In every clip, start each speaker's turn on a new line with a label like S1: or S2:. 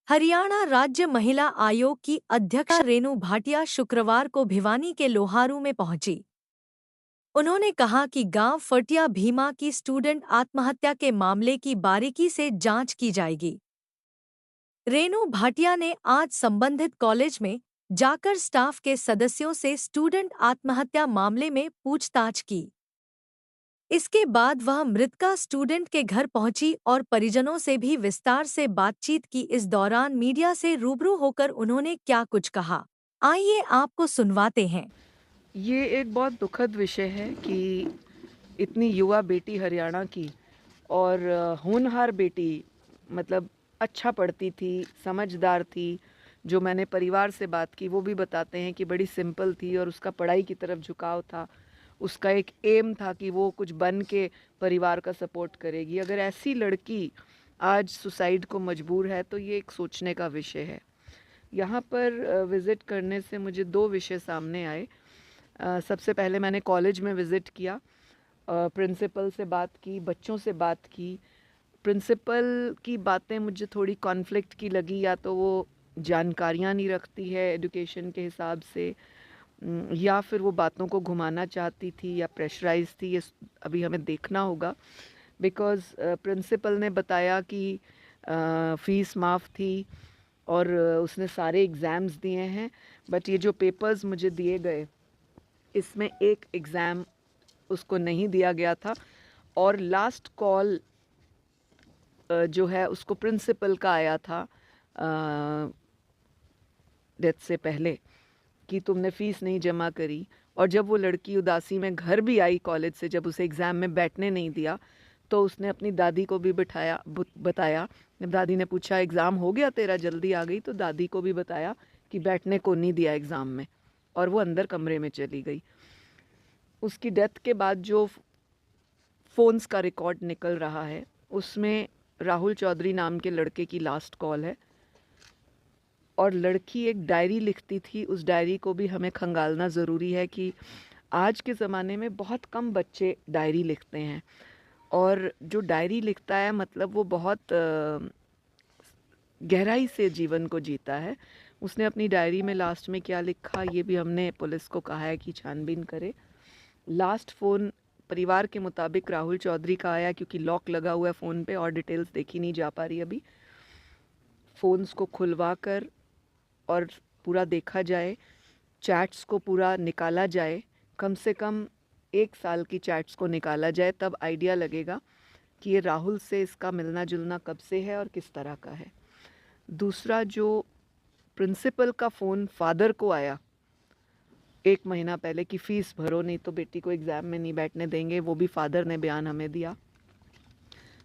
S1: हरियाणा राज्य महिला आयोग की अध्यक्ष रेणु भाटिया शुक्रवार को भिवानी के लोहारू में पहुंची। उन्होंने कहा कि गांव फटिया भीमा की स्टूडेंट आत्महत्या के मामले की बारीकी से जांच की जाएगी। रेणु भाटिया ने आज संबंधित कॉलेज में जाकर स्टाफ के सदस्यों से स्टूडेंट आत्महत्या मामले में पूछताछ की। इसके बाद वह मृतका स्टूडेंट के घर पहुंची और परिजनों से भी विस्तार से बातचीत की। इस दौरान मीडिया से रूबरू होकर उन्होंने क्या कुछ कहा, आइए आपको सुनवाते हैं।
S2: ये एक बहुत दुखद विषय है कि इतनी युवा बेटी हरियाणा की और होनहार बेटी, मतलब अच्छा पढ़ती थी, समझदार थी। जो मैंने परिवार से बात की वो भी बताते हैं कि बड़ी सिंपल थी और उसका पढ़ाई की तरफ झुकाव था। उसका एक एम था कि वो कुछ बन के परिवार का सपोर्ट करेगी। अगर ऐसी लड़की आज सुसाइड को मजबूर है तो ये एक सोचने का विषय है। यहाँ पर विज़िट करने से मुझे दो विषय सामने आए। सबसे पहले मैंने कॉलेज में विज़िट किया, प्रिंसिपल से बात की, बच्चों से बात की। प्रिंसिपल की बातें मुझे थोड़ी कॉन्फ्लिक्ट की लगी, या तो वो जानकारियाँ नहीं रखती है एजुकेशन के हिसाब से, या फिर वो बातों को घुमाना चाहती थी या प्रेशराइज थी। ये अभी हमें देखना होगा। बिकॉज़ प्रिंसिपल ने बताया कि फ़ीस माफ़ थी और उसने सारे एग्ज़ाम्स दिए हैं, बट ये जो पेपर्स मुझे दिए गए इसमें एक एग्ज़ाम उसको नहीं दिया गया था। और लास्ट कॉल जो है उसको प्रिंसिपल का आया था डेथ से पहले कि तुमने फ़ीस नहीं जमा करी। और जब वो लड़की उदासी में घर भी आई कॉलेज से, जब उसे एग्ज़ाम में बैठने नहीं दिया, तो उसने अपनी दादी को भी बताया। जब दादी ने पूछा एग्ज़ाम हो गया तेरा, जल्दी आ गई, तो दादी को भी बताया कि बैठने को नहीं दिया एग्ज़ाम में, और वो अंदर कमरे में चली गई। उसकी डेथ के बाद जो फ़ोन्स का रिकॉर्ड निकल रहा है उसमें राहुल चौधरी नाम के लड़के की लास्ट कॉल है, और लड़की एक डायरी लिखती थी। उस डायरी को भी हमें खंगालना ज़रूरी है कि आज के ज़माने में बहुत कम बच्चे डायरी लिखते हैं, और जो डायरी लिखता है मतलब वो बहुत गहराई से जीवन को जीता है। उसने अपनी डायरी में लास्ट में क्या लिखा, ये भी हमने पुलिस को कहा है कि छानबीन करे। लास्ट फ़ोन परिवार के मुताबिक राहुल चौधरी का आया, क्योंकि लॉक लगा हुआ है फ़ोन पे और डिटेल्स देखी नहीं जा पा रही अभी। फ़ोन्स को खुलवा कर और पूरा देखा जाए, चैट्स को पूरा निकाला जाए, कम से कम 1 साल की चैट्स को निकाला जाए, तब आइडिया लगेगा कि ये राहुल से इसका मिलना जुलना कब से है और किस तरह का है। दूसरा, जो प्रिंसिपल का फ़ोन फादर को आया 1 महीना पहले कि फ़ीस भरो नहीं तो बेटी को एग्ज़ाम में नहीं बैठने देंगे, वो भी फादर ने बयान हमें दिया।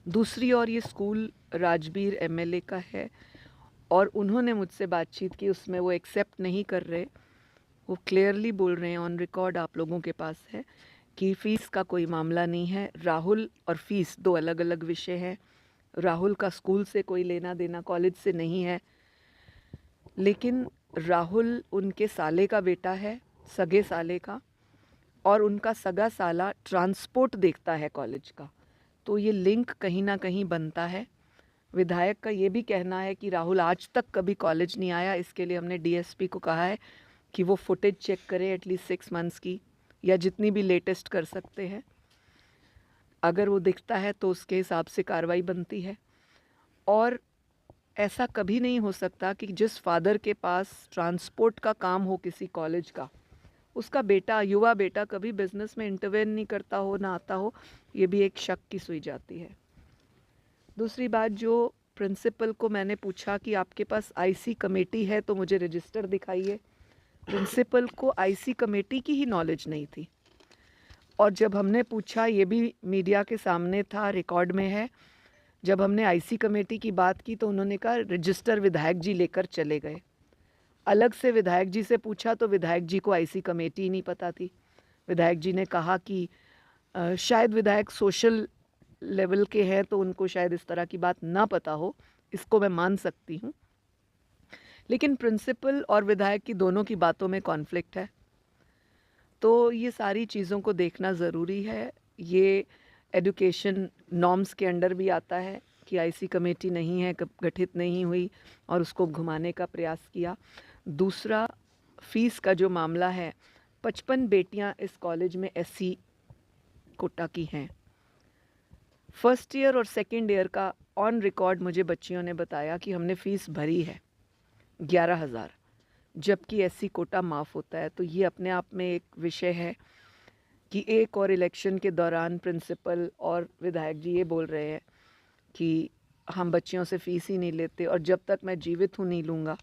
S2: दूसरी ओर ये स्कूल राजबीर एमएलए का है और उन्होंने मुझसे बातचीत की, उसमें वो एक्सेप्ट नहीं कर रहे। वो क्लियरली बोल रहे हैं, ऑन रिकॉर्ड आप लोगों के पास है, कि फ़ीस का कोई मामला नहीं है। राहुल और फ़ीस दो अलग अलग विषय हैं। राहुल का स्कूल से कोई लेना देना, कॉलेज से नहीं है। लेकिन राहुल उनके साले का बेटा है, सगे साले का, और उनका सगा साला ट्रांसपोर्ट देखता है कॉलेज का, तो ये लिंक कहीं ना कहीं बनता है। विधायक का ये भी कहना है कि राहुल आज तक कभी कॉलेज नहीं आया। इसके लिए हमने डीएसपी को कहा है कि वो फुटेज चेक करे एटलीस्ट 6 मंथ्स की, या जितनी भी लेटेस्ट कर सकते हैं। अगर वो दिखता है तो उसके हिसाब से कार्रवाई बनती है। और ऐसा कभी नहीं हो सकता कि जिस फादर के पास ट्रांसपोर्ट का काम हो किसी कॉलेज का, उसका बेटा, युवा बेटा, कभी बिजनेस में इंटरवेन नहीं करता हो, ना आता हो। ये भी एक शक की सुई जाती है। दूसरी बात, जो प्रिंसिपल को मैंने पूछा कि आपके पास आईसी कमेटी है तो मुझे रजिस्टर दिखाइए, प्रिंसिपल को आईसी कमेटी की ही नॉलेज नहीं थी। और जब हमने पूछा, ये भी मीडिया के सामने था, रिकॉर्ड में है, जब हमने आईसी कमेटी की बात की तो उन्होंने कहा रजिस्टर विधायक जी लेकर चले गए। अलग से विधायक जी से पूछा तो विधायक जी को आईसी कमेटी ही नहीं पता थी। विधायक जी ने कहा कि शायद विधायक सोशल लेवल के हैं तो उनको शायद इस तरह की बात ना पता हो, इसको मैं मान सकती हूँ। लेकिन प्रिंसिपल और विधायक की दोनों की बातों में कॉन्फ्लिक्ट है, तो ये सारी चीज़ों को देखना ज़रूरी है। ये एजुकेशन नॉर्म्स के अंडर भी आता है कि आईसी कमेटी नहीं है, गठित नहीं हुई, और उसको घुमाने का प्रयास किया। दूसरा, फ़ीस का जो मामला है, 55 बेटियां इस कॉलेज में एससी कोटा की हैं। फर्स्ट ईयर और सेकेंड ईयर का ऑन रिकॉर्ड मुझे बच्चियों ने बताया कि हमने फ़ीस भरी है 11,000, जबकि एससी कोटा माफ़ होता है। तो ये अपने आप में एक विषय है कि एक और इलेक्शन के दौरान प्रिंसिपल और विधायक जी ये बोल रहे हैं कि हम बच्चियों से फ़ीस ही नहीं लेते, और जब तक मैं जीवित हूँ नहीं लूँगा।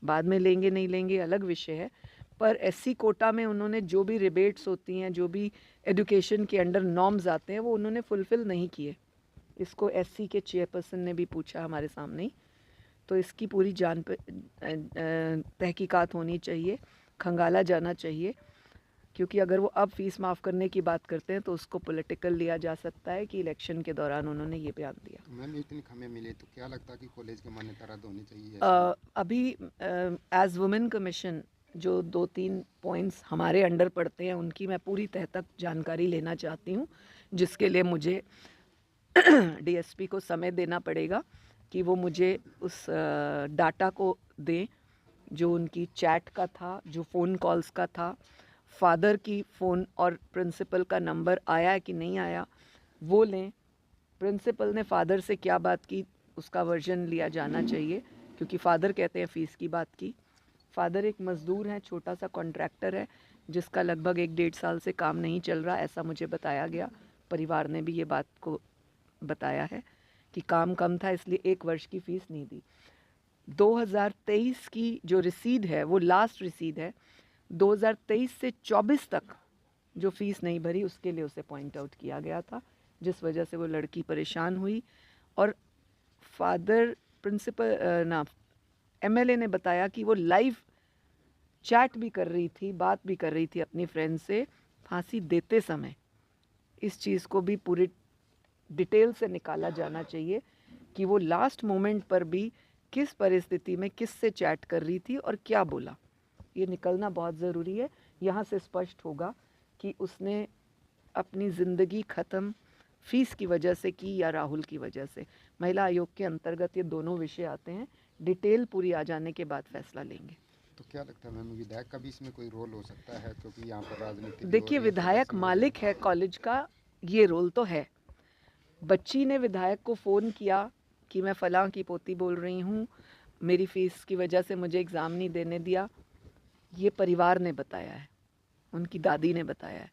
S2: बाद में लेंगे नहीं लेंगे अलग विषय है, पर एससी कोटा में उन्होंने जो भी रिबेट्स होती हैं, जो भी एजुकेशन के अंडर नॉर्म्स आते हैं, वो उन्होंने फुलफ़िल नहीं किए। इसको एससी के चेयरपर्सन ने भी पूछा हमारे सामने ही। तो इसकी पूरी तहकीकात होनी चाहिए, खंगाला जाना चाहिए, क्योंकि अगर वो अब फ़ीस माफ़ करने की बात करते हैं तो उसको पॉलिटिकल लिया जा सकता है कि इलेक्शन के दौरान उन्होंने ये बयान दिया।
S3: तो मैम इतनी खमें मिले तो क्या लगता है कि कॉलेज की मान्यता रद्द होनी चाहिए?
S2: अभी एज वुमेन कमीशन जो 2-3 पॉइंट्स हमारे अंडर पड़ते हैं, उनकी मैं पूरी तह तक जानकारी लेना चाहती हूँ, जिसके लिए मुझे डीएसपी को समय देना पड़ेगा कि वो मुझे उस डाटा को दें जो उनकी चैट का था, जो फ़ोन कॉल्स का था, फादर की फ़ोन और प्रिंसिपल का नंबर आया है कि नहीं आया, वो लें। प्रिंसिपल ने फादर से क्या बात की उसका वर्जन लिया जाना चाहिए, क्योंकि फादर कहते हैं फ़ीस की बात की। फादर एक मज़दूर हैं, छोटा सा कॉन्ट्रैक्टर है, जिसका लगभग 1-1.5 साल से काम नहीं चल रहा, ऐसा मुझे बताया गया। परिवार ने भी ये बात को बताया है कि काम कम था, इसलिए 1 वर्ष की फ़ीस नहीं दी। 2023 की जो रसीद है वो लास्ट रसीद है। 2023 से 24 तक जो फ़ीस नहीं भरी उसके लिए उसे पॉइंट आउट किया गया था, जिस वजह से वो लड़की परेशान हुई। और फादर प्रिंसिपल एमएलए ने बताया कि वो लाइव चैट भी कर रही थी, बात भी कर रही थी अपनी फ्रेंड से फांसी देते समय। इस चीज़ को भी पूरी डिटेल से निकाला जाना चाहिए कि वो लास्ट मोमेंट पर भी किस परिस्थिति में किससे चैट कर रही थी और क्या बोला। ये निकलना बहुत ज़रूरी है। यहाँ से स्पष्ट होगा कि उसने अपनी ज़िंदगी ख़त्म फ़ीस की वजह से की या राहुल की वजह से। महिला आयोग के अंतर्गत ये दोनों विषय आते हैं। डिटेल पूरी आ जाने के बाद फैसला लेंगे।
S3: तो क्या लगता है मैम, विधायक का भी इसमें कोई रोल हो सकता है, क्योंकि यहाँ पर राजनीति भी
S2: देखिए,
S3: हो रही है,
S2: विधायक
S3: प्रदर्शन
S2: मालिक है कॉलेज का, ये रोल तो है। बच्ची ने विधायक को फ़ोन किया कि मैं फ़लाँ की पोती बोल रही हूँ, मेरी फ़ीस की वजह से मुझे एग्ज़ाम नहीं देने दिया, ये परिवार ने बताया है, उनकी दादी ने बताया है।